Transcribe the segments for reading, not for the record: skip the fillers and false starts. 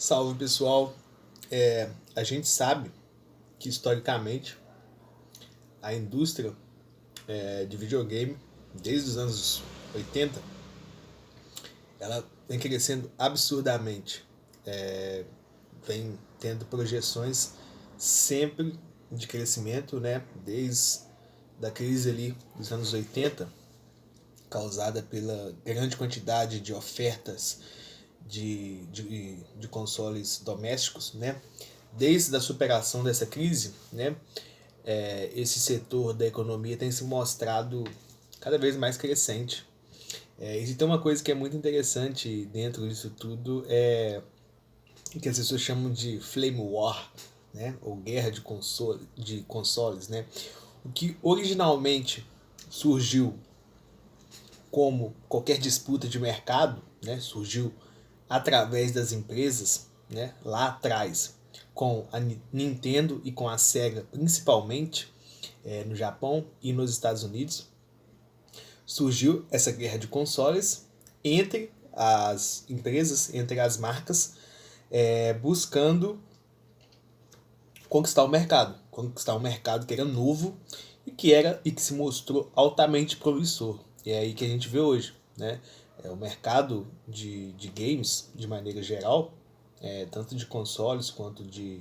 Salve pessoal, a gente sabe que historicamente a indústria de videogame, desde os anos 80, ela vem crescendo absurdamente, vem tendo projeções sempre de crescimento, né? Desde da crise ali dos anos 80, causada pela grande quantidade de ofertas de consoles domésticos, né? Desde a superação dessa crise, né? Esse setor da economia tem se mostrado cada vez mais crescente. E tem uma coisa que é muito interessante dentro disso tudo, que as pessoas chamam de flame war, né? Ou guerra de consoles, né? O que originalmente surgiu como qualquer disputa de mercado, né? Surgiu através das empresas, né? Lá atrás, com a Nintendo e com a Sega principalmente, no Japão e nos Estados Unidos, surgiu essa guerra de consoles entre as empresas, entre as marcas, buscando conquistar um mercado que era novo e que se mostrou altamente promissor. E é aí que a gente vê hoje, né? O mercado de games, de maneira geral, tanto de consoles quanto de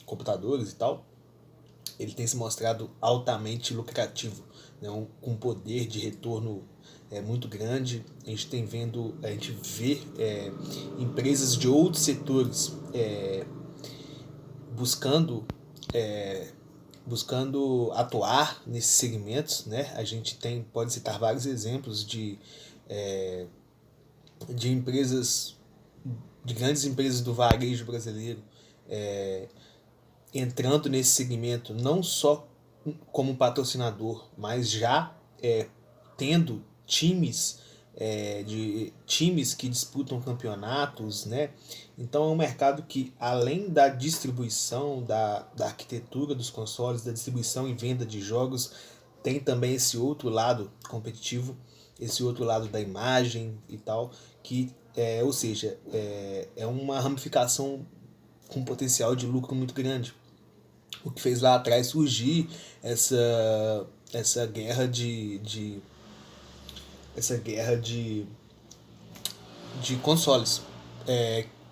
computadores e tal, ele tem se mostrado altamente lucrativo, né? Com poder de retorno muito grande. A gente vê empresas de outros setores buscando buscando atuar nesses segmentos, né? A gente pode citar vários exemplos de empresas, de grandes empresas do varejo brasileiro entrando nesse segmento, não só como patrocinador, mas já tendo times que disputam campeonatos, né? Então é um mercado que, além da distribuição, da arquitetura dos consoles, da distribuição e venda de jogos, tem também esse outro lado competitivo, esse outro lado da imagem e tal, ou seja, é uma ramificação com potencial de lucro muito grande. O que fez lá atrás surgir essa guerra essa guerra de consoles.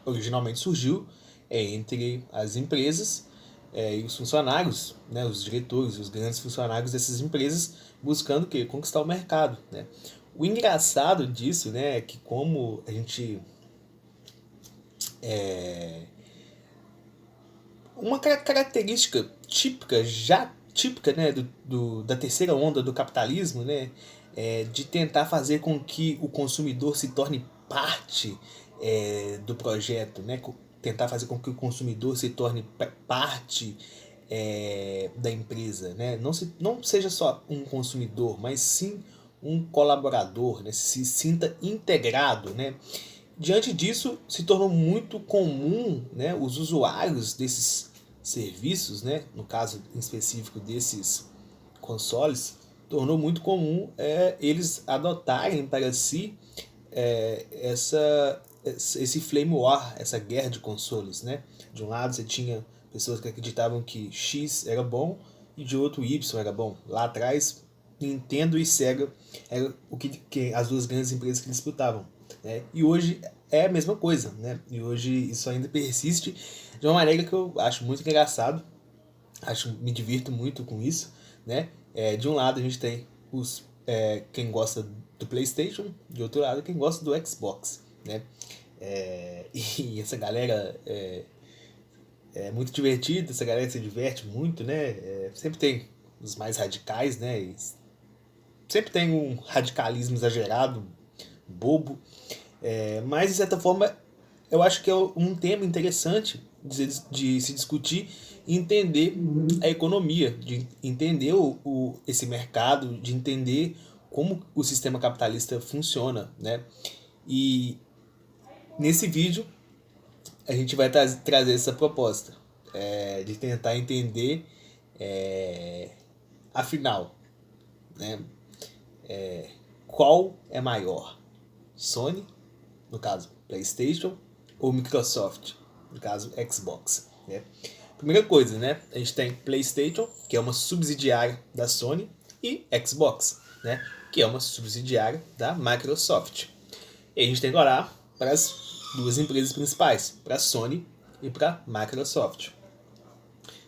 Originalmente surgiu entre as empresas e os funcionários, né, os diretores, os grandes funcionários dessas empresas, buscando o quê? Conquistar o mercado. Né? O engraçado disso, né, é que como a gente uma característica típica, né, da terceira onda do capitalismo, né, de tentar fazer com que o consumidor se torne parte do projeto, né, tentar fazer com que o consumidor se torne parte da empresa, né, não seja só um consumidor, mas sim um colaborador, né, se sinta integrado, né. Diante disso, se tornou muito comum, né, os usuários desses serviços, né, no caso em específico desses consoles, tornou muito comum eles adotarem para si esse flame war, essa guerra de consoles. Né? De um lado você tinha pessoas que acreditavam que X era bom e de outro Y era bom. Lá atrás, Nintendo e Sega eram as duas grandes empresas que disputavam. Né? E hoje é a mesma coisa, né? E hoje isso ainda persiste de uma maneira que eu acho muito engraçado, me divirto muito com isso, né? De um lado a gente tem quem gosta do PlayStation, de outro lado quem gosta do Xbox, né? E essa galera é muito divertida, essa galera se diverte muito, né? Sempre tem os mais radicais, né? E sempre tem um radicalismo exagerado, bobo, mas, de certa forma, eu acho que é um tema interessante de se discutir e entender a economia, de entender esse mercado, de entender como o sistema capitalista funciona. Né? E nesse vídeo a gente vai trazer essa proposta de tentar entender, afinal, né, qual é maior, Sony, no caso PlayStation, ou Microsoft, no caso Xbox, né? Primeira coisa, né? A gente tem PlayStation, que é uma subsidiária da Sony, e Xbox, né? Que é uma subsidiária da Microsoft. E a gente tem que olhar para as duas empresas principais, para a Sony e para a Microsoft.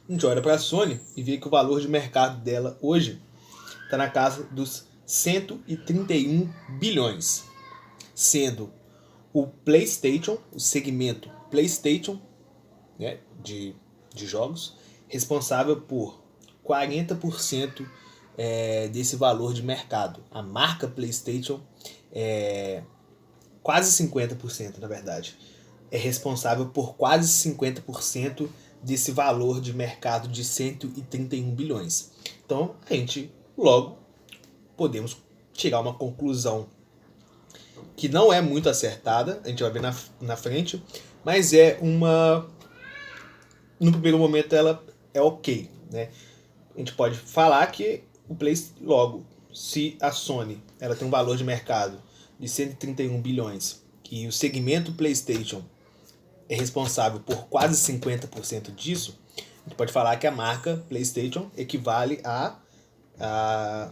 A gente olha para a Sony e vê que o valor de mercado dela hoje está na casa dos 131 bilhões, sendo o PlayStation, o segmento PlayStation, né, de jogos, responsável por 40% desse valor de mercado. A marca PlayStation quase 50%, na verdade, é responsável por quase 50% desse valor de mercado de 131 bilhões. Então, a gente logo podemos tirar uma conclusão que não é muito acertada, a gente vai ver na frente, mas é uma... No primeiro momento ela é ok, né? A gente pode falar que o logo, se a Sony ela tem um valor de mercado de 131 bilhões e o segmento PlayStation é responsável por quase 50% disso, a gente pode falar que a marca PlayStation equivale a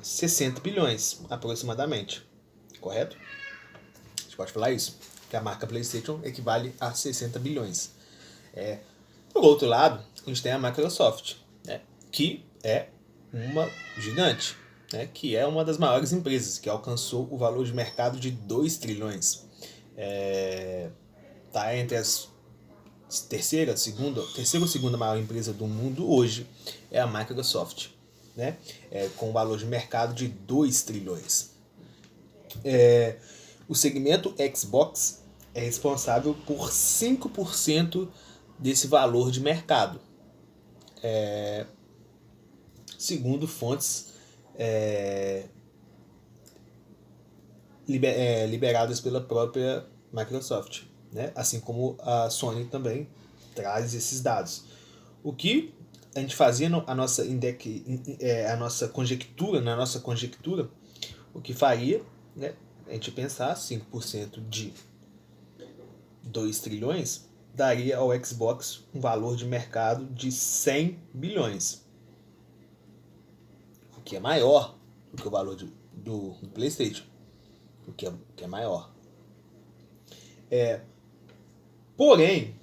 60 bilhões, aproximadamente. Correto? A gente pode falar isso, que a marca PlayStation equivale a 60 bilhões. Por outro lado, a gente tem a Microsoft, né, que é uma gigante, né, que é uma das maiores empresas, que alcançou o valor de mercado de 2 trilhões. Tá entre as terceira ou segunda maior empresa do mundo hoje é a Microsoft, né, com um valor de mercado de 2 trilhões. O segmento Xbox é responsável por 5% desse valor de mercado, segundo fontes liberadas pela própria Microsoft, né? Assim como a Sony também traz esses dados. O que a gente fazia a nossa conjectura, na nossa conjectura, o que faria, né, a gente pensar 5% de 2 trilhões daria ao Xbox um valor de mercado de 100 bilhões, o que é maior do que o valor do PlayStation, o que é maior. Porém,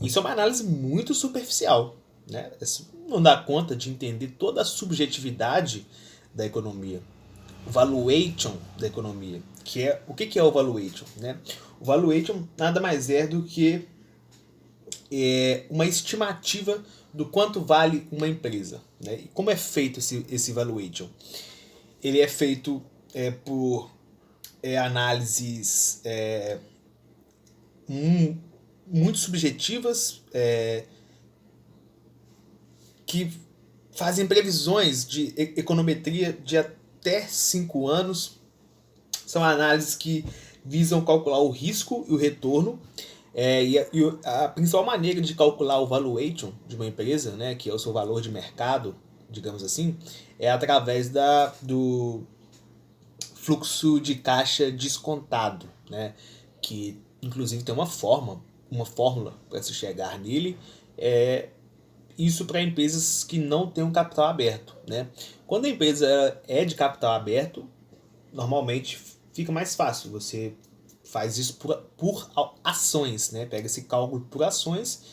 isso é uma análise muito superficial, né? Isso não dá conta de entender toda a subjetividade da economia, o valuation da economia, o que é o valuation, né? O valuation nada mais é do que uma estimativa do quanto vale uma empresa, né? E como é feito esse valuation? Ele é feito por análises muito subjetivas, que fazem previsões de econometria de até 5 anos. São análises que visam calcular o risco e o retorno. E a principal maneira de calcular o valuation de uma empresa, né, que é o seu valor de mercado, digamos assim, é através do fluxo de caixa descontado, né, que inclusive tem uma fórmula para se chegar nele. Isso para empresas que não têm um capital aberto, né? Quando a empresa é de capital aberto, normalmente fica mais fácil. Você faz isso por ações, né? Pega esse cálculo por ações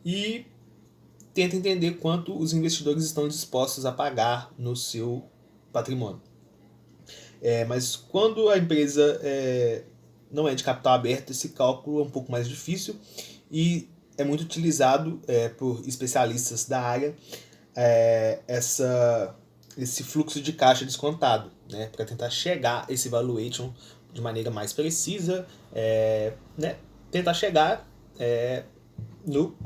e tenta entender quanto os investidores estão dispostos a pagar no seu patrimônio. Mas quando a empresa não é de capital aberto, esse cálculo é um pouco mais difícil e é muito utilizado por especialistas da área esse fluxo de caixa descontado, né, para tentar chegar a esse valuation de maneira mais precisa, né, tentar chegar no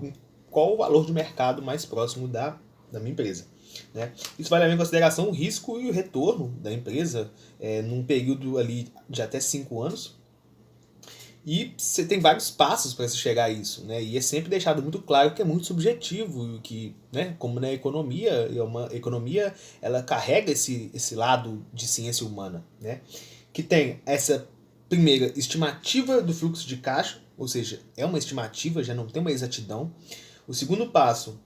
qual o valor de mercado mais próximo da minha empresa, né? Isso vai levar em consideração o risco e o retorno da empresa num período ali de até 5 anos. E você tem vários passos para se chegar a isso, né? E é sempre deixado muito claro que é muito subjetivo, que, né, como na economia, uma economia ela carrega esse lado de ciência humana, né? Que tem essa primeira, estimativa do fluxo de caixa, ou seja, é uma estimativa, já não tem uma exatidão. O segundo passo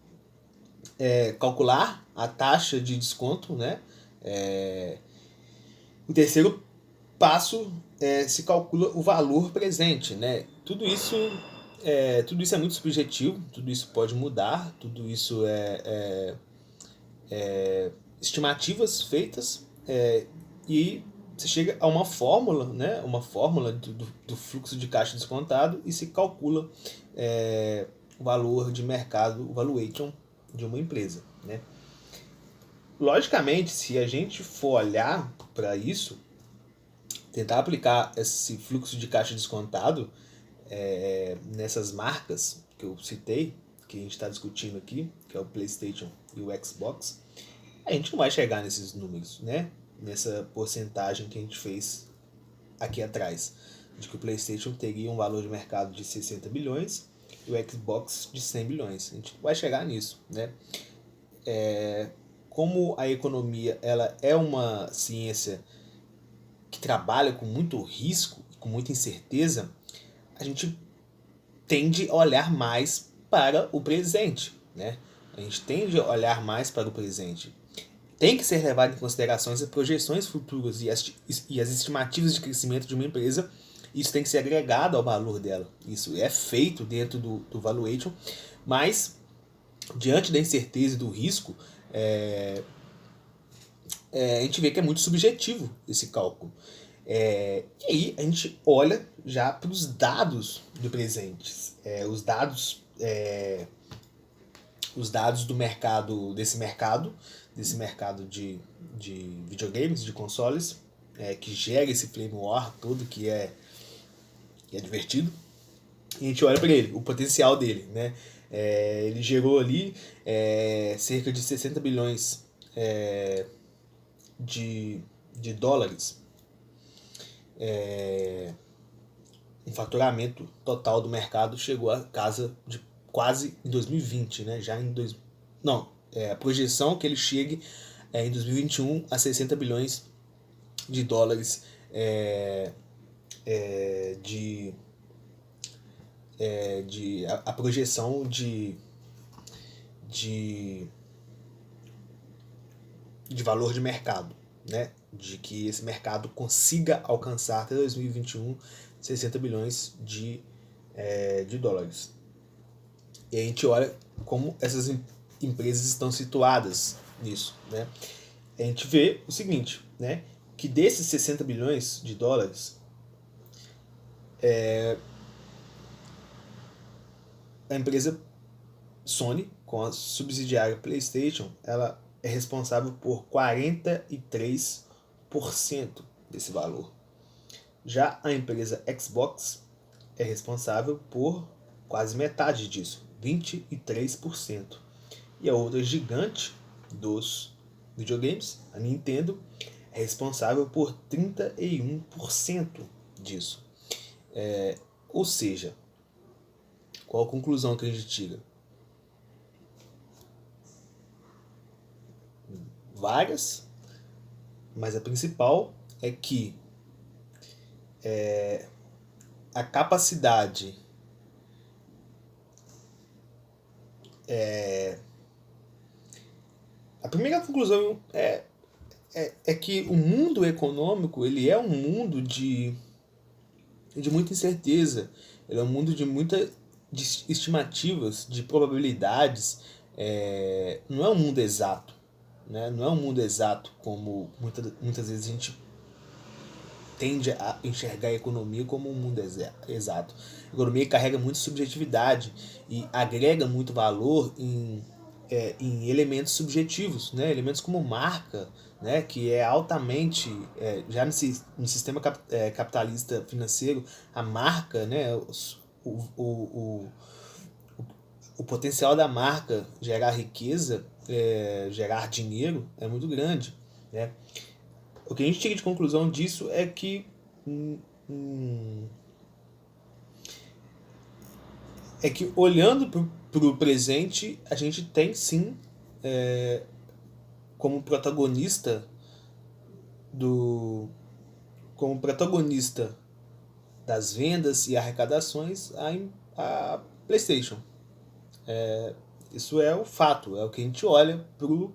é calcular a taxa de desconto, né? O terceiro passo se calcula o valor presente, né? Tudo isso é muito subjetivo, tudo isso pode mudar, tudo isso estimativas feitas e você chega a uma fórmula, né? Uma fórmula do fluxo de caixa descontado e se calcula o valor de mercado, o valuation de uma empresa, né? Logicamente, se a gente for olhar para isso, tentar aplicar esse fluxo de caixa descontado nessas marcas que eu citei, que a gente está discutindo aqui, que é o PlayStation e o Xbox, a gente não vai chegar nesses números, né? Nessa porcentagem que a gente fez aqui atrás, de que o PlayStation teria um valor de mercado de 60 bilhões e o Xbox de 100 bilhões. A gente não vai chegar nisso, né? Como a economia ela é uma ciência que trabalha com muito risco, com muita incerteza, a gente tende a olhar mais para o presente, né? A gente tende a olhar mais para o presente. Tem que ser levado em consideração as projeções futuras e as estimativas de crescimento de uma empresa. Isso tem que ser agregado ao valor dela. Isso é feito dentro do valuation, mas diante da incerteza e do risco, a gente vê que é muito subjetivo esse cálculo. E aí a gente olha já para os dados do presente. Os dados do mercado, desse mercado de videogames, de consoles, que gera esse flame war todo que é divertido. E a gente olha para ele, o potencial dele, né? Ele gerou ali cerca de 60 bilhões de dólares, um faturamento total do mercado chegou a casa de quase em 2020, né? Já em a projeção que ele chegue em 2021 a 60 bilhões de dólares a projeção de valor de mercado, né? De que esse mercado consiga alcançar até 2021 60 bilhões de dólares. E a gente olha como essas empresas estão situadas nisso, né? A gente vê o seguinte, né? Que desses 60 bilhões de dólares, a empresa Sony, com a subsidiária PlayStation, ela é responsável por 43% desse valor. Já a empresa Xbox é responsável por quase metade disso, 23%. E a outra gigante dos videogames, a Nintendo, é responsável por 31% disso. Ou seja, qual a conclusão que a gente tira? Várias, mas a principal é que a capacidade a primeira conclusão é que o mundo econômico ele é um mundo de muita incerteza, ele é um mundo de de estimativas, de probabilidades, não é um mundo exato, né? Não é um mundo exato como muitas vezes a gente tende a enxergar a economia como um mundo exato. A economia carrega muita subjetividade e agrega muito valor em elementos subjetivos, né? Elementos como marca, né? Que é altamente, já no sistema capitalista financeiro, a marca, né? O potencial da marca gerar riqueza, gerar dinheiro é muito grande, né? O que a gente tira de conclusão disso é que olhando para o presente, a gente tem sim como protagonista das vendas e arrecadações a PlayStation. Isso é o fato, é o que a gente olha pro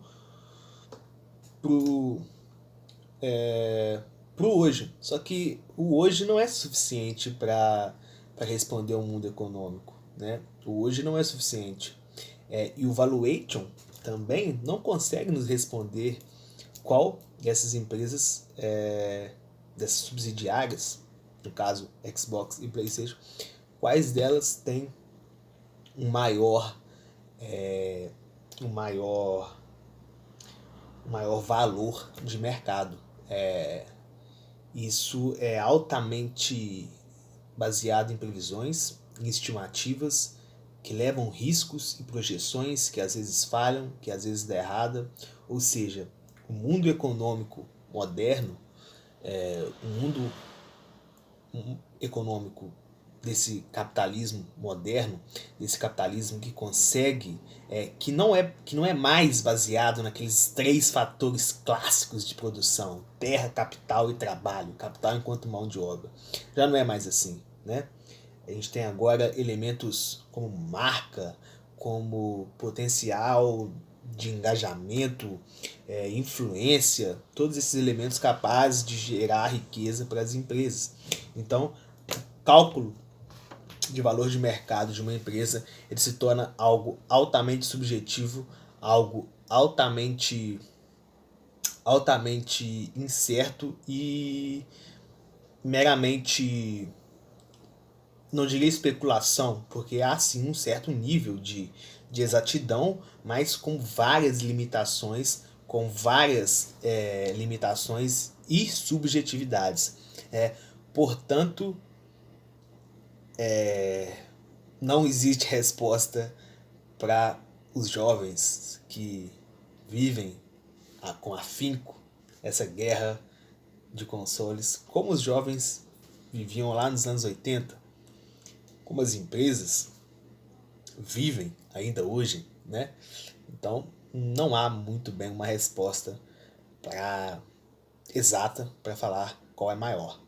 hoje. Só que o hoje não é suficiente para responder ao mundo econômico, né? O hoje não é suficiente. E o valuation também não consegue nos responder qual dessas empresas, dessas subsidiárias, no caso Xbox e PlayStation, quais delas têm um maior, um maior, um maior valor de mercado. Isso é altamente baseado em previsões, em estimativas que levam riscos e projeções que às vezes falham, que às vezes dá errada. Ou seja, o mundo econômico moderno, o mundo econômico desse capitalismo moderno, desse capitalismo que consegue, que não é mais baseado naqueles 3 fatores clássicos de produção: terra, capital e trabalho, capital enquanto mão de obra. Já não é mais assim, né? A gente tem agora elementos como marca, como potencial de engajamento, influência, todos esses elementos capazes de gerar riqueza para as empresas. Então, cálculo de valor de mercado de uma empresa, ele se torna algo altamente subjetivo, algo altamente incerto e meramente, não diria especulação, porque há sim um certo nível de exatidão, mas com várias limitações, limitações e subjetividades. Portanto, não existe resposta para os jovens que vivem com afinco essa guerra de consoles, como os jovens viviam lá nos anos 80, como as empresas vivem ainda hoje, né? Então, não há muito bem uma resposta exata para falar qual é maior.